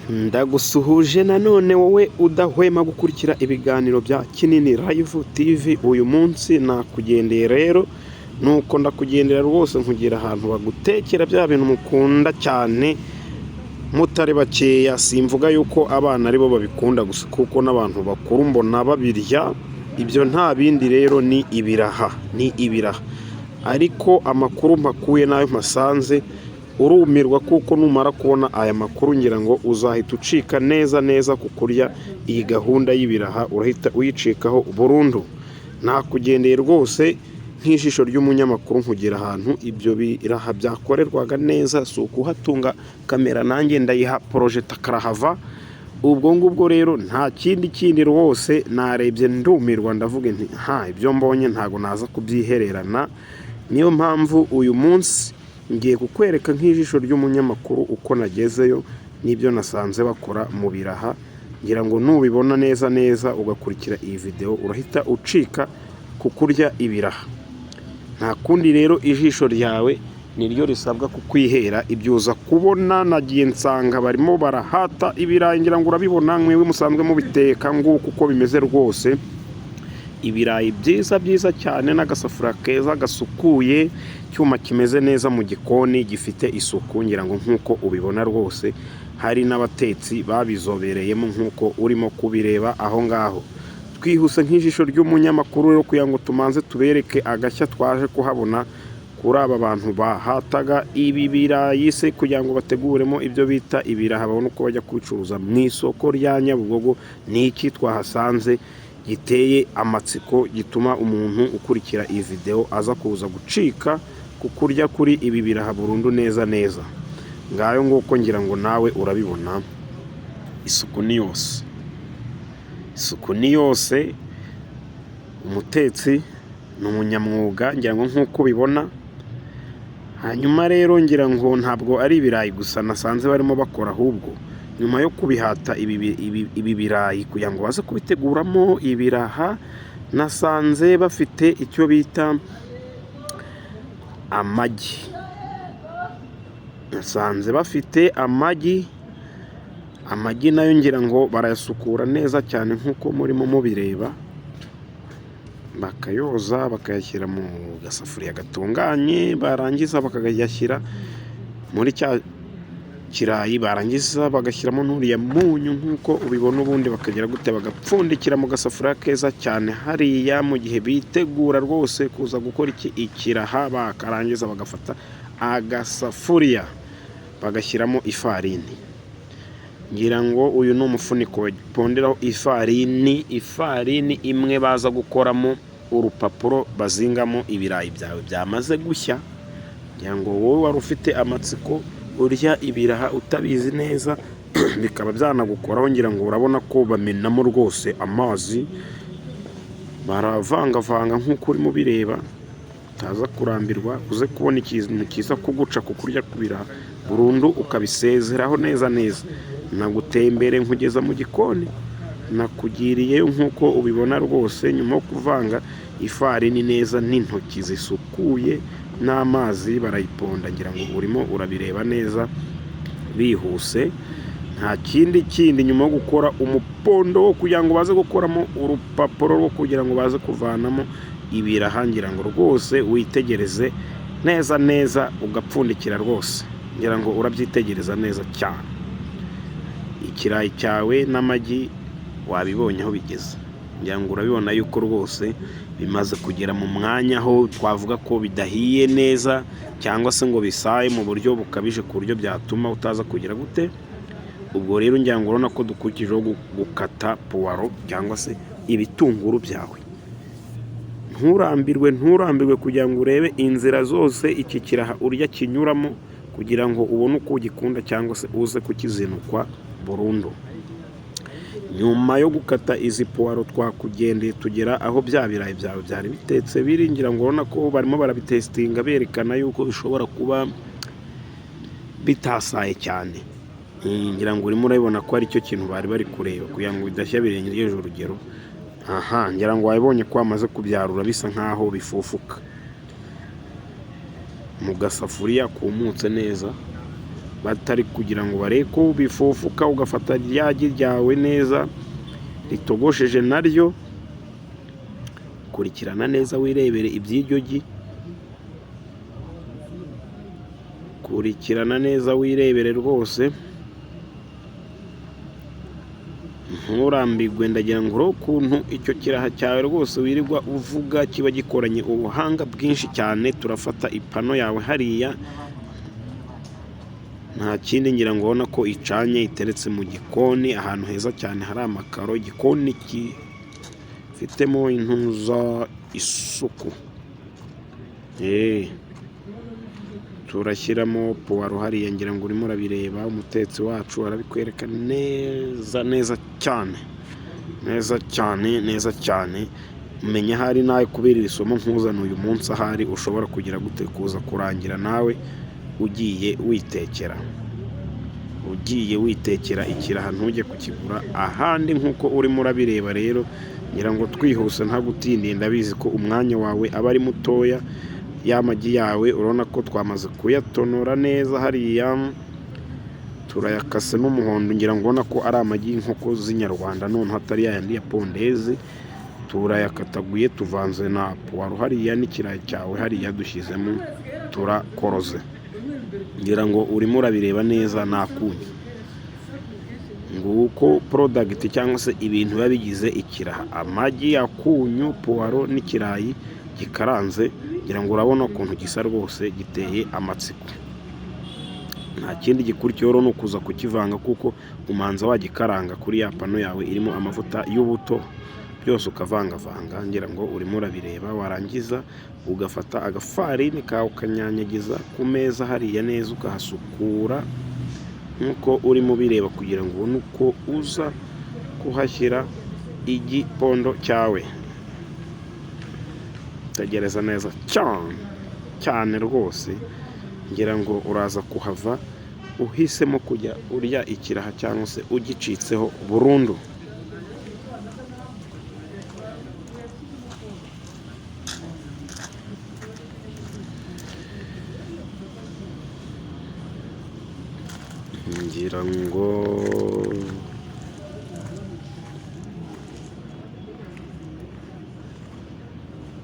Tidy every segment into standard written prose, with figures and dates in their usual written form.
Ndagusuhuje nanone wowe udahwema gukurikira ibiganiro bya Kinini Live TV. Uyu munsi nakugendeye rero, nuko ndakugendera rwose nkugira ahantu bagutekera bya bintu mukunda cyane mutari bakeya. Simvuga yuko abana aribo babikunda gusa, kuko n'abantu bakuru mbona babirya. Ibyo nta bindi rero ni ibiraha, ariko amakuru mpakuye nayo mpasanze urumirwa, kuko numara kubona aya makuru ngira ngo uzahita ucika neza ku kurya iyi gahunda y'ibiraha, urahita uyicikaho burundu. Nakugendeye rwose nk'ijisho ry'umunyamakuru nkugira ahantu ibyo biraha byakorerwaga neza, si ukuhatunga kamera nanjye ndayiha project karahava. Ubwo ngubwo rero nta kindi rwose narebye ndumirwa, ndavuga nti ibyo mbonye ntago naza kubyihererana. Niyo mpamvu uyu munsi ngiye kukwereka nk'ijisho ry'umunyamakuru uko nagezeyo n'ibyo nasanze bakora mu biraha. Ngira ngo nubibona neza ugakurikira iyi video urahita ucika ku kurya ibiraha. Nta kundi rero ijisho ryawe niryo risabwa kukwihera ibyo uza kubona. Nagiye nsanga barimo barahata ibirayi, ngira ngo urabibona mwewe musanzwe mubiteka nguko uko bimeze rwose. Ibirayi byiza cyane n'agasafuriya keza gasukuye, cyuma kimeze neza mu gikoni gifite isuku. Ngira ngo nkuko ubibona rwose hari n'abatetsi babizobereyemo nkuko urimo kubireba aho ngaho. Twihuse nk'ijisho ry'umunyamakuru rero kugira ngo tumanze tubereke agashya twaje kuhabona kuri aba bantu bahataga ibi birayi se, kugira ngo bateguremo ibyo bita ibiraha babone uko bajya kubicuruza mu isoko rya Nyabugogo. Ni iki twahasanze giteye amatsiko gituma umuntu ukurikira iyi video aza kuza gucika ku kurya kuri ibi biraha burundu neza. Ngayo nguko ngira ngo nawe urabibona. Isuku ni yose, umutetsi ni umunyamwuga ngira ngo nkuko ubibona. Hanyuma rero ngira ngo ntabwo ari ibirayi gusa nasanze barimo bakora, ahubwo nyuma yo kubihata ibi birayi kugira ngo baze kubiteguramo ibiraha, nasanze bafite icyo bita amagi. Amagi nayo ngira ngo barayasukura neza cyane nkuko murimo mubireba, bakayoza bakayashyira mu gasafuriya gatunganye, barangiza bakayashyira muri cya kirayi, barangiza bagashyiramo n'uriya munyu nkuko ubibona, ubundi bakagira gute bagapfundikira mu gasafuriya keza cyane hariya, mu gihe bitegura rwose kuza gukora ikiraha. Bakarangiza bagafata agasafuriya bagashyiramo ifarini. Ngira ngo uyu ni umufuniko baponderaho ifarini imwe baza gukoramo urupapuro bazingamo ibirayi byawe byamaze gushya. Ngira ngo wowe wari ufite amatsiko urya ibiraha utabizi neza bikaba byanagukoraho. Ngira ngo urabona ko bamenamo rwose amazi, baravanga nkuko urimo bireba, utaza kurambirwa uze kubona ikintu kiza kuguca ku kurya kubiraha burundu ukabisezeraho neza. Nagutembere nkugeza mu gikoni, nakugiriyeyo nkuko ubibona rwose. Nyuma yo kuvanga ifarini neza n'intoki zisukuye n'amazi barayiponda, ngira ngo urimo urabireba neza bihuse. Nta kindi nyuma yo gukora umupondo wo kugira ngo baze gukoramo urupapuro rwo kugira ngo baze kuvanamo ibiraha. Ngira ngo rwose witegereze neza ugapfundikira rwose. Ngira ngo urabyitegereza neza cyane. Ikirayi cyawe n'amagi wabibonye aho bigeze. Ngira ngo urabibona yuko rwose bimaze kugera mu mwanya aho twavuga ko bidahiye neza, cyangwa se ngo bisaye mu buryo bukabije ku buryo byatuma utaza kugira gute. Ubwo rero ngira ngo urabona ko dukurikijeho gukata puwaro cyangwa se ibitunguru byawe. Nturambirwe kugira ngo urebe inzira zose iki kiraha urya kinyuramo, kugira ngo ubone uko ugikunda cyangwa se uze kukizinukwa burundu. Nyuma yo gukata izi puwaro twakugendeye tugera aho bya birayi byawe byari bitetse biri. Ngira ngo urabona ko barimo barabitestinga berekana yuko bishobora kuba bitasaye cyane. Ngira ngo urimo urabibona ko ari cyo kintu bari kureba kugira ngo bidashya birengeje urugero. Ngira ngo wabibonye ko bamaze kubyarura bisa nkaho bifufuka mu gasafuriya kumutse neza. batari kugira ngo barebe ko bifufuka, ugafata ryagi ryawe neza ritogosheje naryo, kurikirana neza wirebere iby'iryo gi, kurikirana neza wirebere rwose, nturambirwe. Ndagira ngo urebe ukuntu icyo kiraha cyawe rwose wirirwa uvuga kiba gikoranye ubuhanga bwinshi cyane. Turafata ipano yawe hariya, nta kindi ngira ngo ubona ko icanye, iteretse mu gikoni ahantu heza cyane hari amakaro, igikoni gifitemo intuza isuku. Turashyiramo puwaro hariya, ngira ngo urimo urabireba, umutetsi wacu arabikwereka neza neza cyane, neza cyane, neza cyane. Menya ahari nawe kubera iri somo nkuzana uyu munsi, ahari ushobora kugira gute kuza kurangira nawe ugiye witekera ikiraha, ntujye kukigura ahandi nk'uko urimo urabireba. Rero ngira ngo twihuse nta gutindiye, ndabizi ko umwanya wawe aba ari mutoya. Ya magi yawe urabona ko twamaze kuyatonora neza hariya, turayakase n'umuhondo, ngira ngo ubona ko ari amagi y'inkoko z'inyarwanda, none hatari yayandi ya pondezi. Turayakataguye, tuvanze na puwaro hariya n'ikirayi cyawe hariya dushyizemo, turakoroze. Ngira ngo urimo urabireba neza, nakunye nguko product cyangwa se ibintu biba bigize ikiraha: amagi, akunyu, puwaro n'ikirayi gikaranze. Ngira ngo urabona ukuntu gisa rwose, giteye amatsiko. Nta kindi gikurikiyeho ni ukuza kukivanga, kuko umanza wagikaranga kuri ya pano yawe irimo amavuta y'ubuto, byose ukavangavanga. Ngira ngo urimo urabireba, warangiza ugafata agafarini kawe ukanyanyagiza ku meza hariya neza, ukahasukura nk'uko urimo ubireba, kugira ngo ubone uko uza kuhashyira igipondo cyawe. Tegereza neza cyane rwose, ngira ngo uraza kuhava uhisemo kujya urya ikiraha cyangwa se ugicitseho burundu. Ngira ngo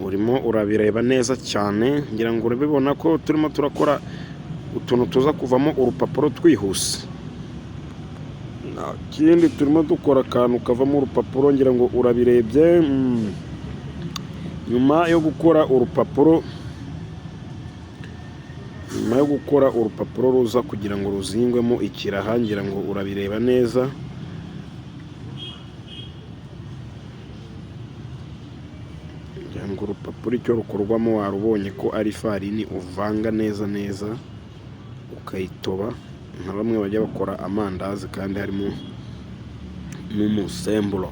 urimo urabireba neza cyane, ngira ngo urabibona ko turimo turakora utuntu tuza kuvamo urupapuro twihuse. Nta kindi, turimo dukora akantu kavamo urupapuro, ngira ngo urabirebye. Nyuma yo gukora urupapuro ruza kugira ngo ruzingwemo ikiraha, ngira ngo urabireba neza. Urupapuro icyo rukorwamo warubonye ko ari ifarini, uvanga neza neza ukayitoba, nka bamwe bajya bakora amandazi kandi harimo n'umusemburo.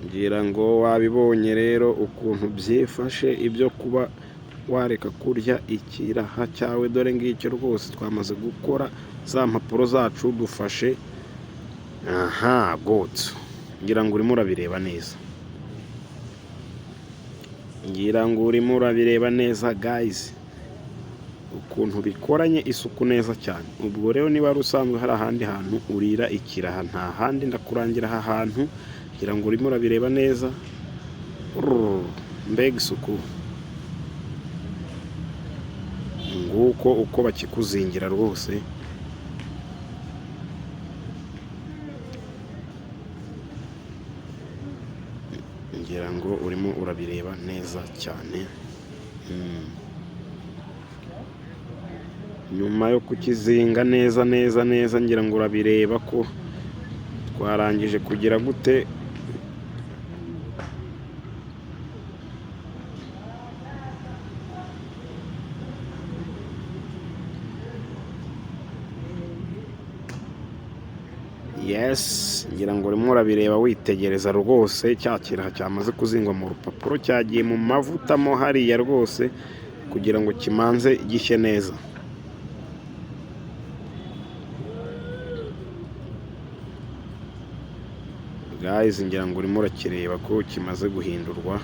Ngira ngo wabibonye rero ukuntu byifashe ibyo kuba wareka kurya ikiraha cyawe. Dore ngicyo rwose twamaze gukora, za mpapuro zacu dufashe. Gotso, ngira ngo urimo urabireba neza, guys, ukuntu bikoranye isuku neza cyane. Ubwo rero niba ari usanzwe hari ahandi hantu urira ikiraha, nta handi ndakurangira aha hantu. Ngira ngo urimo urabireba neza, mbega isuku, nguko uko bakikuzingira rwose. Ngira ngo urimo urabireba neza cyane. Nyuma yo kukizinga neza, ngira ngo urabireba ko twarangije kugira gute. Yes, ngira ngo urimo urabireba witegereza rwose, cya kiraha cyamaze kuzingwa mu rupapuro, cyagiye mu mavuta mo hariya rwose, kugira ngo kimanze gishye neza. Guys, ngira ngo urimo urakireba ko kimaze guhindurwa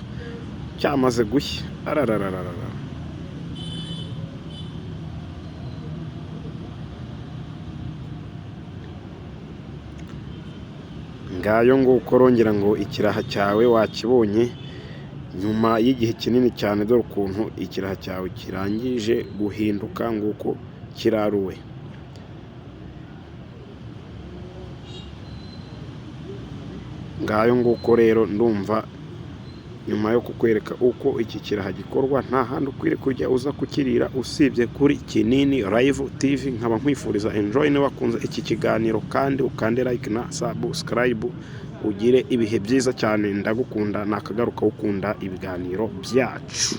cyamaze gushya. Ararararara. Ngayo nguko rongera ngo ikiraha cyawe wakibonye nyuma y'igihe kinini cyane, dore ukuntu ikiraha cyawe kirangije guhinduka nguko kiraruwe. Ngayo nguko rero ndumva nyuma yo kukwereka uko iki kiraha gikorwa, nta handi ukwiriye kujya uza kukirira usibye kuri Kinini Live TV. Nkaba nkwifuriza enjoy niba wakunze iki kiganiro, kandi ukande like na subscribe, ugire ibihe byiza cyane. Ndagukunda, nakagaruka ukunda ibiganiro byacu.